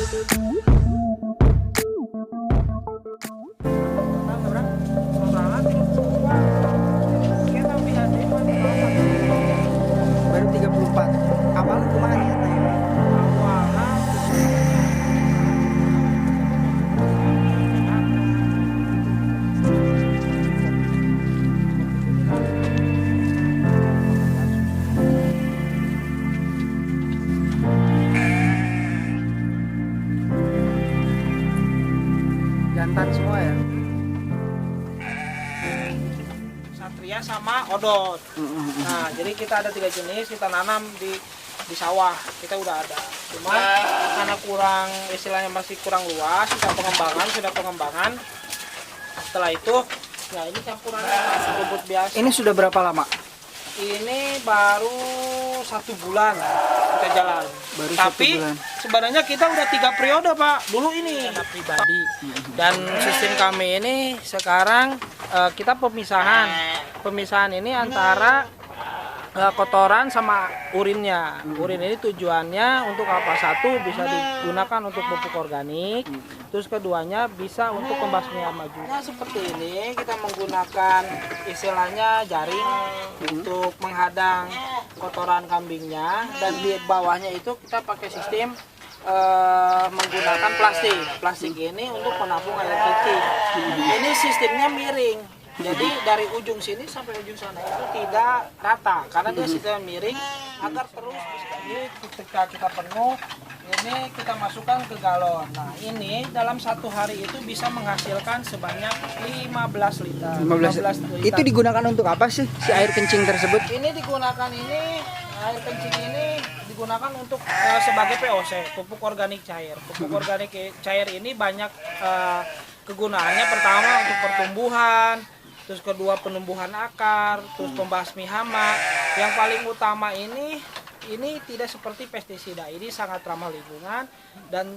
Baru 34. Awal kumaha ya teh? Jantan semua ya. Satria sama Odot. Nah, jadi kita ada 3 jenis, kita nanam di sawah, kita udah ada. Cuma karena kurang, istilahnya masih kurang luas, sudah pengembangan. Setelah itu, ya ini campuran rumput biasa. Ini sudah berapa lama? Ini baru 1 bulan kita jalan. Baru Tapi 1 bulan. sebenarnya kita udah 3 periode, Pak. Dulu ini dana pribadi. Dan sistem kami ini sekarang kita pemisahan ini antara kotoran sama urinnya. Urin ini tujuannya untuk apa? Satu, bisa digunakan untuk pupuk organik. Terus keduanya bisa untuk pembasmian maju. Nah, seperti ini kita menggunakan istilahnya jaring untuk menghadang kotoran kambingnya, dan di bawahnya itu kita pakai sistem menggunakan plastik ini untuk penampung air kencing. Ini sistemnya miring, jadi dari ujung sini sampai ujung sana itu tidak rata karena dia sistemnya miring agar terus bisa. Jadi ketika kita penuh ini kita masukkan ke galon. Nah, ini dalam 1 hari itu bisa menghasilkan sebanyak 15 liter. 15. Itu digunakan untuk apa sih si air kencing tersebut? Ini digunakan air kencing ini digunakan untuk sebagai POC, pupuk organik cair. Pupuk organik cair ini banyak kegunaannya. Pertama untuk pertumbuhan, terus kedua penumbuhan akar, terus pembasmi hama. Yang paling utama ini tidak seperti pestisida. Ini sangat ramah lingkungan dan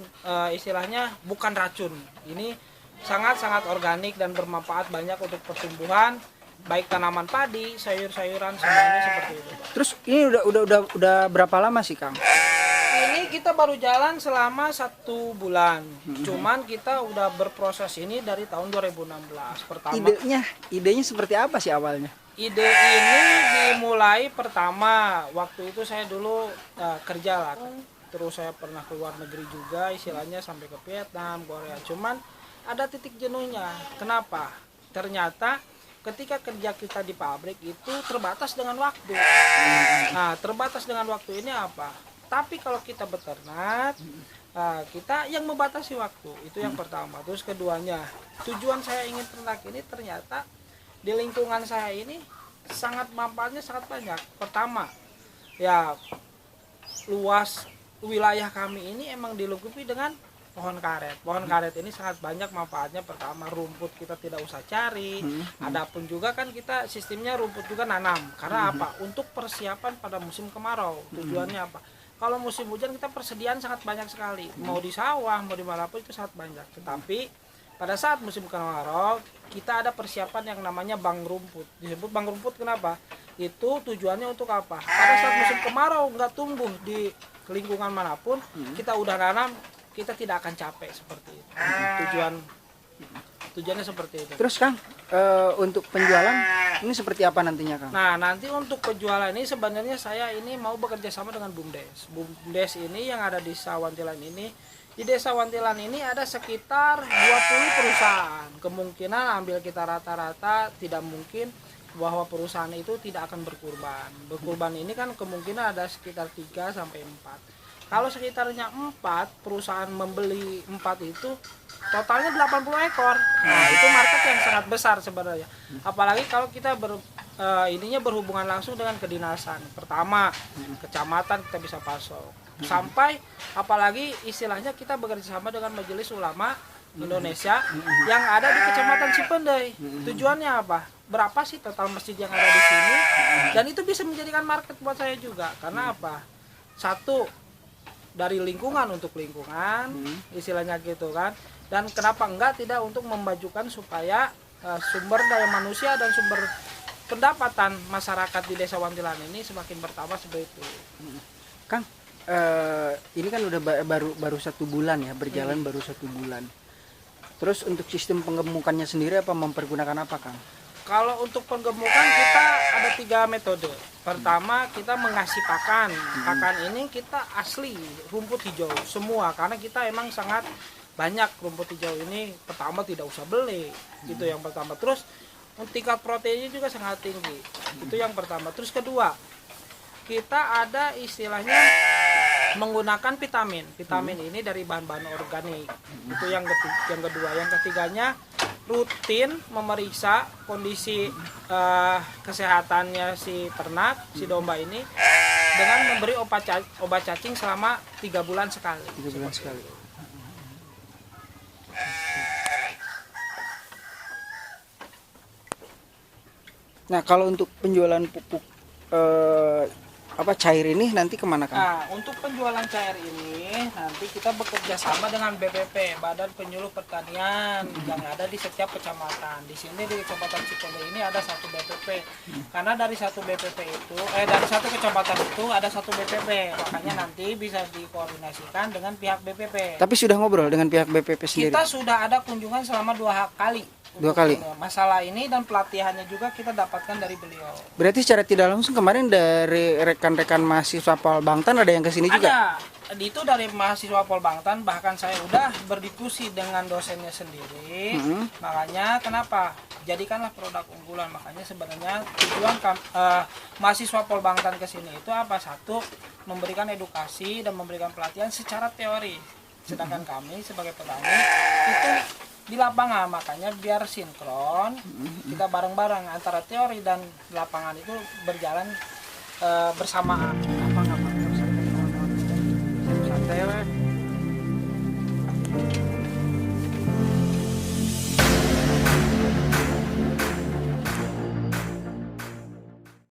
istilahnya bukan racun. Ini sangat-sangat organik dan bermanfaat banyak untuk pertumbuhan, baik tanaman padi, sayur-sayuran, semuanya seperti itu. Terus ini udah berapa lama sih, Kang? Ini kita baru jalan selama 1 bulan. Cuman kita udah berproses ini dari tahun 2016. Pertama, Idenya seperti apa sih awalnya? ide ini dimulai pertama waktu itu saya dulu kerja lah. Terus saya pernah ke luar negeri juga, istilahnya sampai ke Vietnam, Korea. Cuman ada titik jenuhnya. Kenapa? Ternyata ketika kerja kita di pabrik itu terbatas dengan waktu. Nah, terbatas dengan waktu ini apa? Tapi kalau kita beternak, kita yang membatasi waktu. Itu yang pertama. Terus keduanya, tujuan saya ingin ternak ini ternyata di lingkungan saya ini manfaatnya sangat banyak. Pertama, ya luas wilayah kami ini emang dilengkapi dengan pohon karet. Pohon karet ini sangat banyak manfaatnya. Pertama, rumput kita tidak usah cari. Adapun juga kan kita sistemnya rumput juga nanam. Karena apa? Untuk persiapan pada musim kemarau. Tujuannya apa? Kalau musim hujan kita persediaan sangat banyak sekali. Mau di sawah, mau di manapun itu sangat banyak. Tetapi pada saat musim kemarau kita ada persiapan yang namanya bank rumput. Disebut bank rumput kenapa? Itu tujuannya untuk apa? Pada saat musim kemarau nggak tumbuh di lingkungan manapun, kita udah nanam, kita tidak akan capek seperti itu. Tujuannya seperti itu. Terus Kang, untuk penjualan ini seperti apa nantinya, Kang? Nah, nanti untuk penjualan ini sebenarnya saya ini mau bekerja sama dengan BUMDes. BUMDes ini yang ada di Desa Wantilan ini. Di Desa Wantilan ini ada sekitar 20 perusahaan. Kemungkinan ambil kita rata-rata tidak mungkin bahwa perusahaan itu tidak akan berkurban. Berkurban ini kan kemungkinan ada sekitar 3 sampai 4. Kalau sekitarnya 4 perusahaan membeli 4 itu totalnya 80 ekor. Nah, itu market yang sangat besar sebenarnya. Apalagi kalau kita berhubungan langsung dengan kedinasan. Pertama, kecamatan kita bisa pasok. Sampai apalagi istilahnya kita bekerja sama dengan Majelis Ulama Indonesia yang ada di Kecamatan Cipendei. Tujuannya apa? Berapa sih total masjid yang ada di sini? Dan itu bisa menjadikan market buat saya juga. Karena apa? Satu, dari lingkungan untuk lingkungan, istilahnya gitu kan. Dan kenapa enggak tidak untuk memajukan supaya sumber daya manusia dan sumber pendapatan masyarakat di Desa Wantilan ini semakin bertambah seperti itu. Kang, ini kan udah baru 1 bulan ya, berjalan baru 1 bulan. Terus untuk sistem penggemukannya sendiri apa menggunakan apa, Kang? Kalau untuk penggemukan kita ada 3 metode. Pertama kita mengasih pakan. Pakan ini kita asli rumput hijau semua karena kita emang sangat banyak rumput hijau ini. Pertama tidak usah beli. Itu yang pertama. Terus tingkat proteinnya juga sangat tinggi. Itu yang pertama. Terus kedua, kita ada istilahnya menggunakan vitamin. Vitamin ini dari bahan-bahan organik. Itu yang kedua. Yang ketiganya rutin memeriksa kondisi kesehatannya si ternak, si domba ini dengan memberi obat cacing selama 3 bulan sekali. 3 bulan sekali. Nah, kalau untuk penjualan pupuk cair ini nanti kemana, Kang? Nah, untuk penjualan cair ini nanti kita bekerja sama dengan BPP, Badan Penyuluh Pertanian, yang ada di setiap kecamatan. Di sini di Kecamatan Cipode ini ada 1 BPP. Karena dari 1 BPP itu, dari 1 kecamatan itu ada 1 BPP. Makanya nanti bisa dikoordinasikan dengan pihak BPP. Tapi sudah ngobrol dengan pihak BPP sendiri? Kita sudah ada kunjungan selama 2 kali. 2 kali? Masalah ini dan pelatihannya juga kita dapatkan dari beliau. Berarti secara tidak langsung kemarin dari rekan-rekan mahasiswa Pol Bangtan ada yang kesini juga? Ada. Itu dari mahasiswa Pol Bangtan, bahkan saya udah berdiskusi dengan dosennya sendiri. Makanya kenapa? Jadikanlah produk unggulan. Makanya sebenarnya tujuan mahasiswa Pol Bangtan kesini itu apa? Satu, memberikan edukasi dan memberikan pelatihan secara teori. Sedangkan kami sebagai petani itu di lapangan, makanya biar sinkron, kita bareng-bareng antara teori dan lapangan itu berjalan bersamaan. Santai.